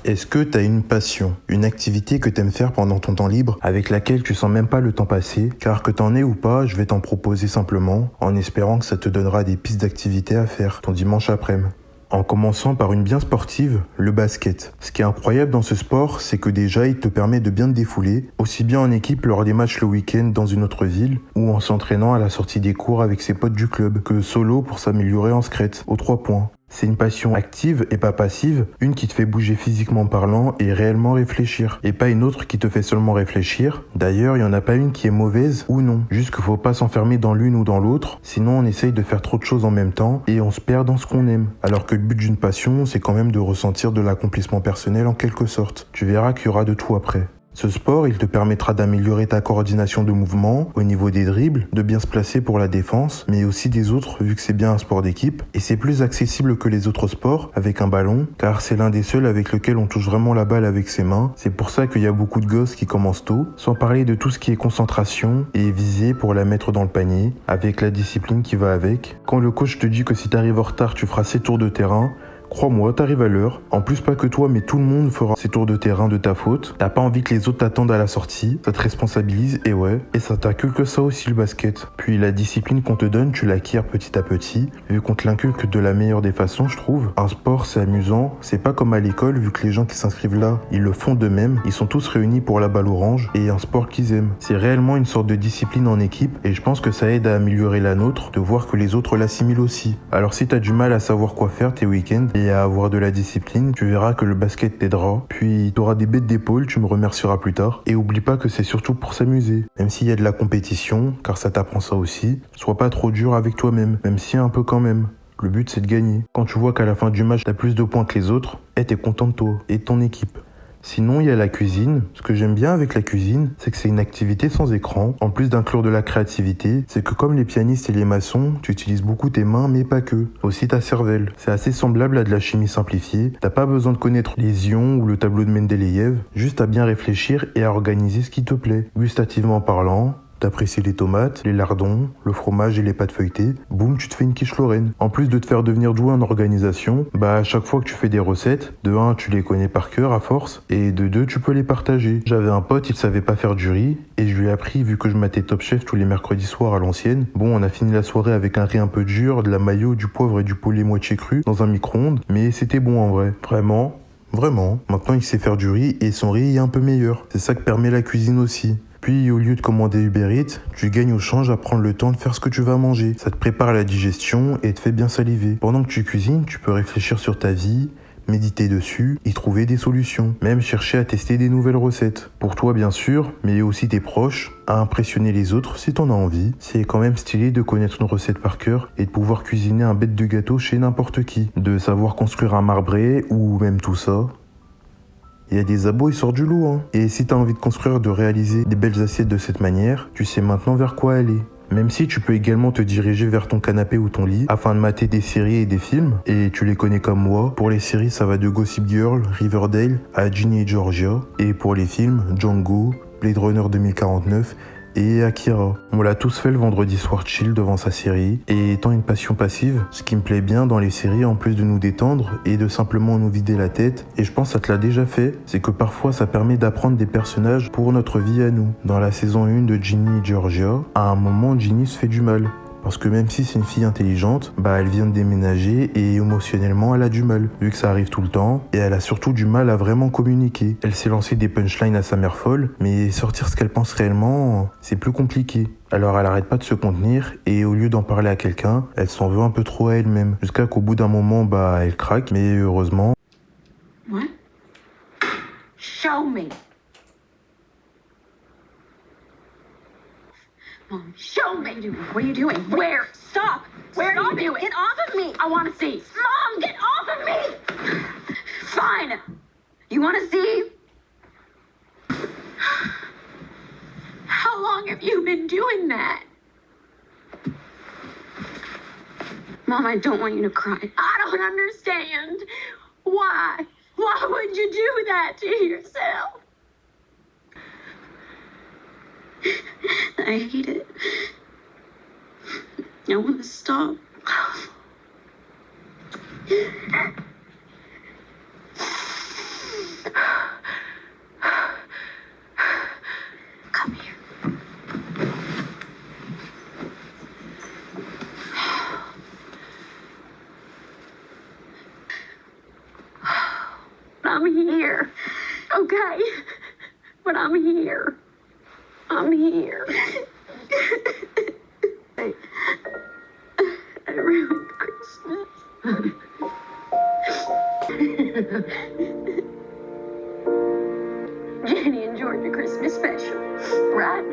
Est-ce que t'as une passion, une activité que t'aimes faire pendant ton temps libre, avec laquelle tu sens même pas le temps passer? Car que t'en aies ou pas, je vais t'en proposer simplement, en espérant que ça te donnera des pistes d'activités à faire ton dimanche après-midi. En commençant par une bien sportive, le basket. Ce qui est incroyable dans ce sport, c'est que déjà il te permet de bien te défouler, aussi bien en équipe lors des matchs le week-end dans une autre ville, ou en s'entraînant à la sortie des cours avec ses potes du club, que solo pour s'améliorer en scred, aux 3 points. C'est une passion active et pas passive, une qui te fait bouger physiquement parlant et réellement réfléchir, et pas une autre qui te fait seulement réfléchir. D'ailleurs, il y en a pas une qui est mauvaise ou non, juste qu'il faut pas s'enfermer dans l'une ou dans l'autre, sinon on essaye de faire trop de choses en même temps et on se perd dans ce qu'on aime. Alors que le but d'une passion, c'est quand même de ressentir de l'accomplissement personnel en quelque sorte. Tu verras qu'il y aura de tout après. Ce sport, il te permettra d'améliorer ta coordination de mouvement au niveau des dribbles, de bien se placer pour la défense, mais aussi des autres vu que c'est bien un sport d'équipe. Et c'est plus accessible que les autres sports avec un ballon, car c'est l'un des seuls avec lequel on touche vraiment la balle avec ses mains. C'est pour ça qu'il y a beaucoup de gosses qui commencent tôt, sans parler de tout ce qui est concentration et viser pour la mettre dans le panier, avec la discipline qui va avec. Quand le coach te dit que si t'arrives en retard, tu feras 7 tours de terrain, crois-moi, t'arrives à l'heure. En plus, pas que toi, mais tout le monde fera ses tours de terrain de ta faute. T'as pas envie que les autres t'attendent à la sortie. Ça te responsabilise, et ouais. Et ça t'incule que ça aussi, le basket. Puis la discipline qu'on te donne, tu l'acquiers petit à petit, vu qu'on te l'inculque de la meilleure des façons, je trouve. Un sport, c'est amusant. C'est pas comme à l'école, vu que les gens qui s'inscrivent là, ils le font d'eux-mêmes. Ils sont tous réunis pour la balle orange, et un sport qu'ils aiment. C'est réellement une sorte de discipline en équipe, et je pense que ça aide à améliorer la nôtre, de voir que les autres l'assimilent aussi. Alors si t'as du mal à savoir quoi faire tes week-ends, et à avoir de la discipline, tu verras que le basket t'aidera, puis t'auras des bêtes d'épaule, tu me remercieras plus tard, et oublie pas que c'est surtout pour s'amuser, même s'il y a de la compétition, car ça t'apprend ça aussi, sois pas trop dur avec toi-même, même si un peu quand même. Le but c'est de gagner. Quand tu vois qu'à la fin du match t'as plus de points que les autres, t'es content de toi et de ton équipe. Sinon, il y a la cuisine. Ce que j'aime bien avec la cuisine, c'est que c'est une activité sans écran. En plus d'inclure de la créativité, c'est que comme les pianistes et les maçons, tu utilises beaucoup tes mains, mais pas que. Aussi ta cervelle. C'est assez semblable à de la chimie simplifiée. T'as pas besoin de connaître les ions ou le tableau de Mendeleïev, juste à bien réfléchir et à organiser ce qui te plaît. Gustativement parlant, t'apprécies les tomates, les lardons, le fromage et les pâtes feuilletées, boum, tu te fais une quiche Lorraine. En plus de te faire devenir doué en organisation, à chaque fois que tu fais des recettes, de 1, tu les connais par cœur à force, et de 2, tu peux les partager. J'avais un pote, il savait pas faire du riz, et je lui ai appris vu que je matais Top Chef tous les mercredis soirs à l'ancienne. Bon, on a fini la soirée avec un riz un peu dur, de la mayo, du poivre et du poulet moitié cru, dans un micro-ondes, mais c'était bon en vrai. Vraiment. Maintenant, il sait faire du riz, et son riz est un peu meilleur. C'est ça que permet la cuisine aussi. Puis, au lieu de commander Uber Eats, tu gagnes au change à prendre le temps de faire ce que tu vas manger. Ça te prépare à la digestion et te fait bien saliver. Pendant que tu cuisines, tu peux réfléchir sur ta vie, méditer dessus et trouver des solutions. Même chercher à tester des nouvelles recettes. Pour toi, bien sûr, mais aussi tes proches, à impressionner les autres si t'en as envie. C'est quand même stylé de connaître une recette par cœur et de pouvoir cuisiner un bête de gâteau chez n'importe qui. De savoir construire un marbré ou même tout ça. Il y a des abos, ils sortent du lot, hein. Et si t'as envie de construire, de réaliser des belles assiettes de cette manière, tu sais maintenant vers quoi aller. Même si tu peux également te diriger vers ton canapé ou ton lit afin de mater des séries et des films, et tu les connais comme moi. Pour les séries, ça va de Gossip Girl, Riverdale à Ginny et Georgia, et pour les films, Django, Blade Runner 2049 et Akira. On l'a tous fait le vendredi soir chill devant sa série, et étant une passion passive, ce qui me plaît bien dans les séries, en plus de nous détendre et de simplement nous vider la tête, et je pense que ça te l'a déjà fait, c'est que parfois ça permet d'apprendre des personnages pour notre vie à nous. Dans la saison 1 de Ginny et Georgia, à un moment Ginny se fait du mal. Parce que même si c'est une fille intelligente, elle vient de déménager et émotionnellement elle a du mal, vu que ça arrive tout le temps, et elle a surtout du mal à vraiment communiquer. Elle s'est lancée des punchlines à sa mère folle, mais sortir ce qu'elle pense réellement, c'est plus compliqué. Alors elle arrête pas de se contenir, et au lieu d'en parler à quelqu'un, elle s'en veut un peu trop à elle-même, jusqu'à qu'au bout d'un moment, elle craque, mais heureusement... What? Show me! Mom, show me! What are you doing? Where? Stop! Where are you doing? Get off of me! I want to see. Mom, get off of me! Fine! You want to see? How long have you been doing that? Mom, I don't want you to cry. I don't understand. Why? Why would you do that to yourself? I hate it. I want to stop. I'm here. Okay? But I'm here. I'm here. I ruined Christmas. Jenny enjoyed the Christmas special, right?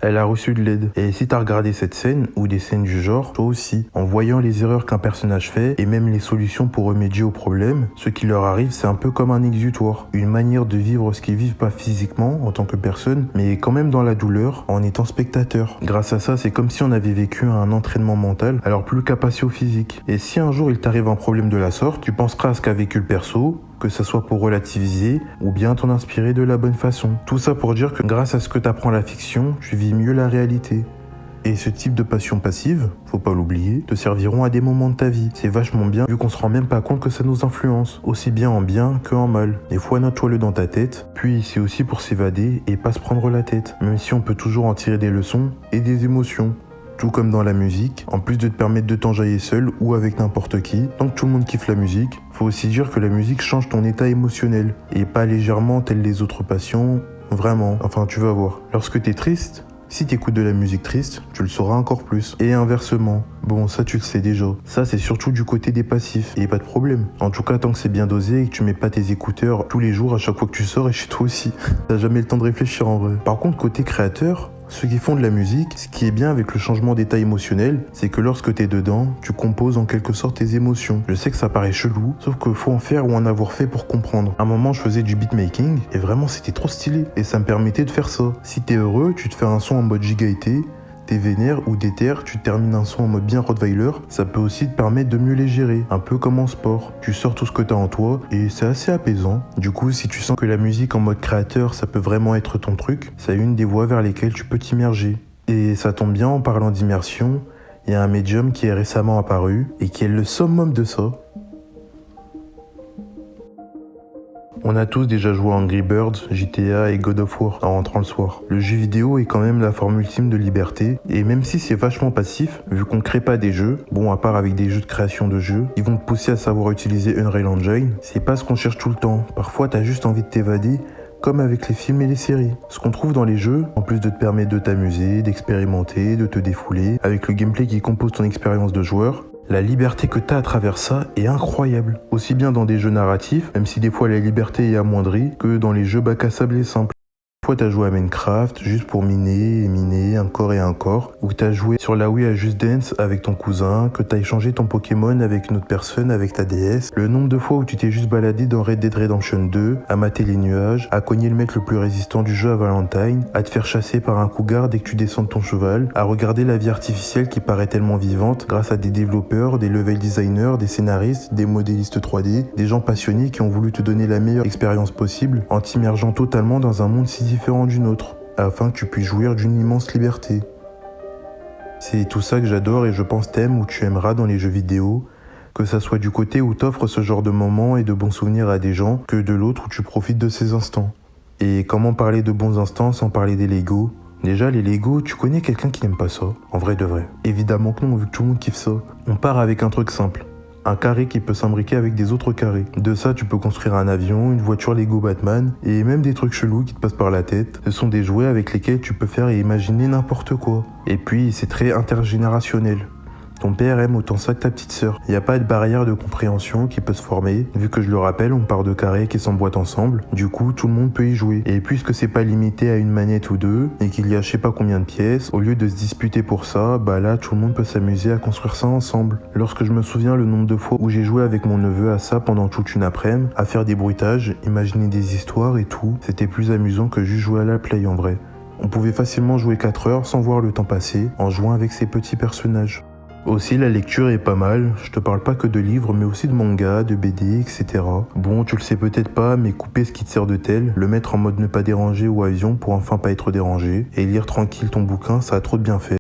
Elle a reçu de l'aide. Et si t'as regardé cette scène, ou des scènes du genre, toi aussi, en voyant les erreurs qu'un personnage fait, et même les solutions pour remédier au problème, ce qui leur arrive, c'est un peu comme un exutoire. Une manière de vivre ce qu'ils vivent pas physiquement, en tant que personne, mais quand même dans la douleur, en étant spectateur. Grâce à ça, c'est comme si on avait vécu un entraînement mental, alors plus qu'à passer au physique. Et si un jour il t'arrive un problème de la sorte, tu penseras à ce qu'a vécu le perso, que ça soit pour relativiser ou bien t'en inspirer de la bonne façon. Tout ça pour dire que grâce à ce que t'apprends la fiction, tu vis mieux la réalité. Et ce type de passion passive, faut pas l'oublier, te serviront à des moments de ta vie. C'est vachement bien vu qu'on se rend même pas compte que ça nous influence, aussi bien en bien que en mal. Des fois note-toi-le dans ta tête, puis c'est aussi pour s'évader et pas se prendre la tête, même si on peut toujours en tirer des leçons et des émotions. Tout comme dans la musique, en plus de te permettre de t'enjailler seul ou avec n'importe qui, tant que tout le monde kiffe la musique, faut aussi dire que la musique change ton état émotionnel, et pas légèrement tel les autres passions, vraiment, enfin tu vas voir. Lorsque t'es triste, si t'écoutes de la musique triste, tu le sauras encore plus. Et inversement, bon ça tu le sais déjà, ça c'est surtout du côté des passifs, et pas de problème. En tout cas tant que c'est bien dosé et que tu mets pas tes écouteurs tous les jours à chaque fois que tu sors et chez toi aussi. T'as jamais le temps de réfléchir en vrai. Par contre côté créateur, ceux qui font de la musique, ce qui est bien avec le changement d'état émotionnel, c'est que lorsque t'es dedans, tu composes en quelque sorte tes émotions. Je sais que ça paraît chelou, sauf qu'il faut en faire ou en avoir fait pour comprendre. À un moment, je faisais du beatmaking, et vraiment c'était trop stylé, et ça me permettait de faire ça. Si t'es heureux, tu te fais un son en mode gigaité, t'es vénère ou déter, tu termines un son en mode bien Rottweiler, ça peut aussi te permettre de mieux les gérer, un peu comme en sport. Tu sors tout ce que t'as en toi, et c'est assez apaisant. Du coup, si tu sens que la musique en mode créateur, ça peut vraiment être ton truc, c'est une des voies vers lesquelles tu peux t'immerger. Et ça tombe bien, en parlant d'immersion, il y a un médium qui est récemment apparu, et qui est le summum de ça. On a tous déjà joué à Angry Birds, GTA et God of War en rentrant le soir. Le jeu vidéo est quand même la forme ultime de liberté, et même si c'est vachement passif, vu qu'on crée pas des jeux, bon à part avec des jeux de création de jeux, ils vont te pousser à savoir utiliser Unreal Engine, c'est pas ce qu'on cherche tout le temps. Parfois t'as juste envie de t'évader, comme avec les films et les séries. Ce qu'on trouve dans les jeux, en plus de te permettre de t'amuser, d'expérimenter, de te défouler, avec le gameplay qui compose ton expérience de joueur, la liberté que t'as à travers ça est incroyable. Aussi bien dans des jeux narratifs, même si des fois la liberté est amoindrie, que dans les jeux bac à sable et simples. Fois t'as joué à Minecraft juste pour miner et miner et encore, ou t'as joué sur la Wii à Just Dance avec ton cousin, que t'as échangé ton Pokémon avec une autre personne avec ta DS, le nombre de fois où tu t'es juste baladé dans Red Dead Redemption 2, à mater les nuages, à cogner le mec le plus résistant du jeu à Valentine, à te faire chasser par un cougar dès que tu descends de ton cheval, à regarder la vie artificielle qui paraît tellement vivante grâce à des développeurs, des level designers, des scénaristes, des modélistes 3D, des gens passionnés qui ont voulu te donner la meilleure expérience possible en t'immergeant totalement dans un monde si différent d'une autre, afin que tu puisses jouir d'une immense liberté. C'est tout ça que j'adore et je pense t'aimes ou tu aimeras dans les jeux vidéo, que ça soit du côté où t'offres ce genre de moments et de bons souvenirs à des gens, que de l'autre où tu profites de ces instants. Et comment parler de bons instants sans parler des Lego ? Déjà, les Lego, tu connais quelqu'un qui n'aime pas ça, en vrai de vrai. Évidemment que non, vu que tout le monde kiffe ça. On part avec un truc simple. Un carré qui peut s'imbriquer avec des autres carrés. De ça, tu peux construire un avion, une voiture Lego Batman, et même des trucs chelous qui te passent par la tête. Ce sont des jouets avec lesquels tu peux faire et imaginer n'importe quoi. Et puis, c'est très intergénérationnel. Ton père aime autant ça que ta petite sœur. Il n'y a pas de barrière de compréhension qui peut se former, vu que je le rappelle, on part de carrés qui s'emboîtent ensemble, du coup tout le monde peut y jouer. Et puisque c'est pas limité à une manette ou deux, et qu'il y a je sais pas combien de pièces, au lieu de se disputer pour ça, bah là tout le monde peut s'amuser à construire ça ensemble. Lorsque je me souviens le nombre de fois où j'ai joué avec mon neveu à ça pendant toute une après-midi, à faire des bruitages, imaginer des histoires et tout, c'était plus amusant que juste jouer à la play en vrai. On pouvait facilement jouer 4 heures sans voir le temps passer, en jouant avec ces petits personnages. Aussi, la lecture est pas mal. Je te parle pas que de livres, mais aussi de mangas, de BD, etc. Bon, tu le sais peut-être pas, mais couper ce qui te sert de tel, le mettre en mode ne pas déranger ou avion pour enfin pas être dérangé, et lire tranquille ton bouquin, ça a trop de bienfaits.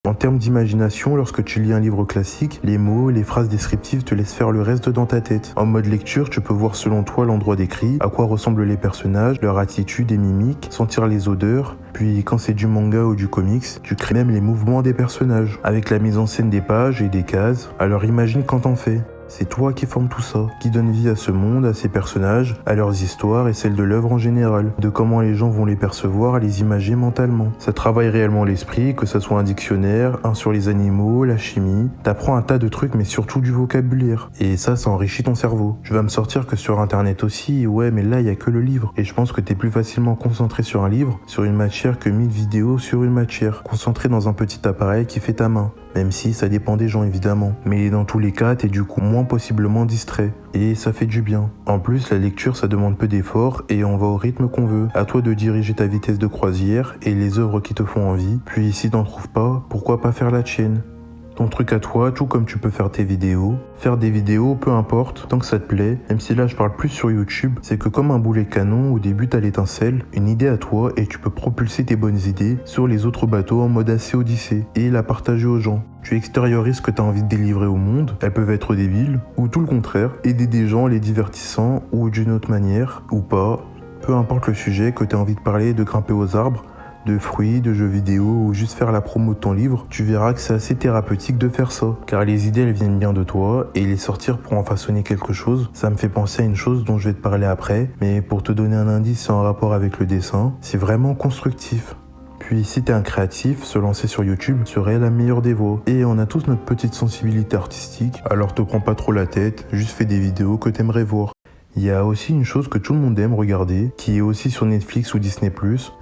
En termes d'imagination, lorsque tu lis un livre classique, les mots, les phrases descriptives te laissent faire le reste dans ta tête. En mode lecture, tu peux voir selon toi l'endroit décrit, à quoi ressemblent les personnages, leur attitude et mimiques, sentir les odeurs, puis quand c'est du manga ou du comics, tu crées même les mouvements des personnages, avec la mise en scène des pages et des cases, alors imagine quand t'en fais. C'est toi qui formes tout ça, qui donne vie à ce monde, à ses personnages, à leurs histoires et celles de l'œuvre en général, de comment les gens vont les percevoir et les imager mentalement. Ça travaille réellement l'esprit, que ça soit un dictionnaire, un sur les animaux, la chimie. T'apprends un tas de trucs mais surtout du vocabulaire. Et ça enrichit ton cerveau. Je vais me sortir que sur internet aussi, ouais mais là il y a que le livre. Et je pense que t'es plus facilement concentré sur un livre, sur une matière que 1000 vidéos sur une matière, concentré dans un petit appareil qui fait ta main. Même si ça dépend des gens évidemment. Mais dans tous les cas, t'es du coup moins possiblement distrait. Et ça fait du bien. En plus, la lecture ça demande peu d'efforts et on va au rythme qu'on veut. À toi de diriger ta vitesse de croisière et les œuvres qui te font envie. Puis si t'en trouves pas, pourquoi pas faire la tienne? Ton truc à toi, tout comme tu peux faire tes vidéos. Faire des vidéos, peu importe, tant que ça te plaît, même si là je parle plus sur YouTube, c'est que comme un boulet canon, au début t'as l'étincelle, une idée à toi et tu peux propulser tes bonnes idées sur les autres bateaux en mode AC Odyssée et la partager aux gens. Tu extériorises ce que t'as envie de délivrer au monde, elles peuvent être débiles, ou tout le contraire, aider des gens en les divertissant ou d'une autre manière, ou pas, peu importe le sujet, que t'as envie de parler, de grimper aux arbres, de fruits, de jeux vidéo ou juste faire la promo de ton livre, tu verras que c'est assez thérapeutique de faire ça. Car les idées elles viennent bien de toi et les sortir pour en façonner quelque chose, ça me fait penser à une chose dont je vais te parler après, mais pour te donner un indice en rapport avec le dessin, c'est vraiment constructif. Puis si t'es un créatif, se lancer sur YouTube serait la meilleure des voies. Et on a tous notre petite sensibilité artistique, alors te prends pas trop la tête, juste fais des vidéos que t'aimerais voir. Il y a aussi une chose que tout le monde aime regarder, qui est aussi sur Netflix ou Disney+,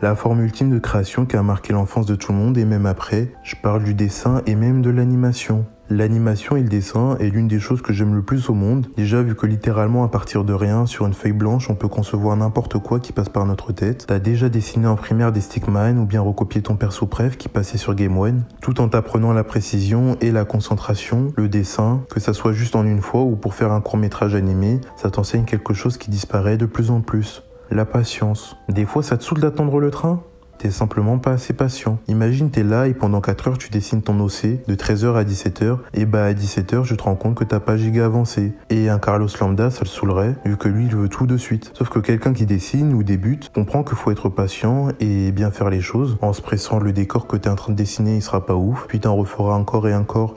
la forme ultime de création qui a marqué l'enfance de tout le monde et même après, je parle du dessin et même de l'animation. L'animation et le dessin est l'une des choses que j'aime le plus au monde, déjà vu que littéralement à partir de rien, sur une feuille blanche, on peut concevoir n'importe quoi qui passe par notre tête. T'as déjà dessiné en primaire des stickman ou bien recopié ton perso préf qui passait sur Game One, tout en t'apprenant la précision et la concentration, le dessin, que ça soit juste en une fois ou pour faire un court-métrage animé, ça t'enseigne quelque chose qui disparaît de plus en plus. La patience. Des fois ça te saoule d'attendre le train ? T'es simplement pas assez patient. Imagine t'es là et pendant 4 heures tu dessines ton OC de 13h à 17h et à 17h je te rends compte que t'as pas giga avancé. Et un Carlos lambda ça le saoulerait vu que lui il veut tout de suite. Sauf que quelqu'un qui dessine ou débute comprend qu'il faut être patient et bien faire les choses en se pressant le décor que t'es en train de dessiner il sera pas ouf, puis t'en referas encore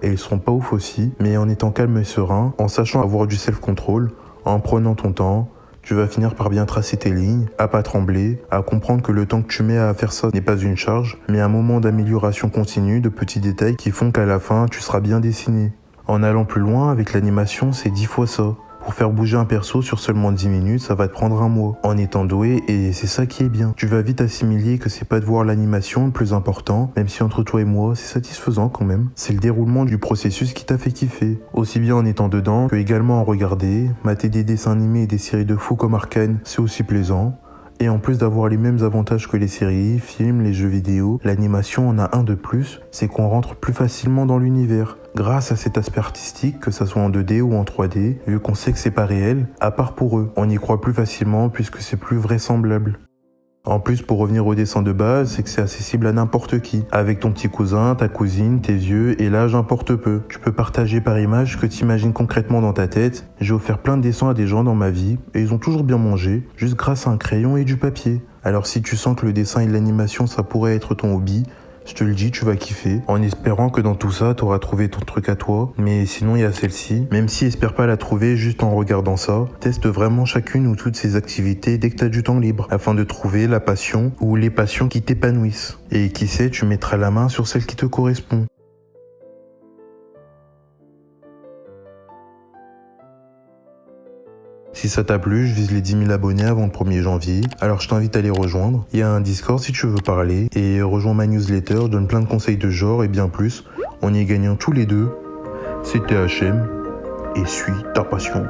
et ils seront pas ouf aussi, mais en étant calme et serein, en sachant avoir du self-control, en prenant ton temps, tu vas finir par bien tracer tes lignes, à pas trembler, à comprendre que le temps que tu mets à faire ça n'est pas une charge, mais un moment d'amélioration continue de petits détails qui font qu'à la fin, tu seras bien dessiné. En allant plus loin, avec l'animation, c'est 10 fois ça. Pour faire bouger un perso sur seulement 10 minutes, ça va te prendre un mois. En étant doué, et c'est ça qui est bien. Tu vas vite assimiler que c'est pas de voir l'animation le plus important, même si entre toi et moi, c'est satisfaisant quand même. C'est le déroulement du processus qui t'a fait kiffer. Aussi bien en étant dedans, que également en regarder, mater des dessins animés et des séries de fous comme Arcane, c'est aussi plaisant. Et en plus d'avoir les mêmes avantages que les séries, films, les jeux vidéo, l'animation en a un de plus, c'est qu'on rentre plus facilement dans l'univers. Grâce à cet aspect artistique, que ça soit en 2D ou en 3D, vu qu'on sait que c'est pas réel, à part pour eux. On y croit plus facilement puisque c'est plus vraisemblable. En plus, pour revenir au dessin de base, c'est que c'est accessible à n'importe qui. Avec ton petit cousin, ta cousine, tes vieux, et l'âge importe peu. Tu peux partager par image ce que tu imagines concrètement dans ta tête. J'ai offert plein de dessins à des gens dans ma vie, et ils ont toujours bien mangé, juste grâce à un crayon et du papier. Alors si tu sens que le dessin et l'animation ça pourrait être ton hobby, je te le dis, tu vas kiffer, en espérant que dans tout ça, t'auras trouvé ton truc à toi. Mais sinon, il y a celle-ci. Même si espère pas la trouver juste en regardant ça, teste vraiment chacune ou toutes ces activités dès que t'as du temps libre, afin de trouver la passion ou les passions qui t'épanouissent. Et qui sait, tu mettras la main sur celle qui te correspond. Si ça t'a plu, je vise les 10 000 abonnés avant le 1er janvier, alors je t'invite à les rejoindre. Il y a un Discord si tu veux parler, et rejoins ma newsletter, je donne plein de conseils de genre et bien plus. On y est gagnant tous les deux. C'était HM, et suis ta passion.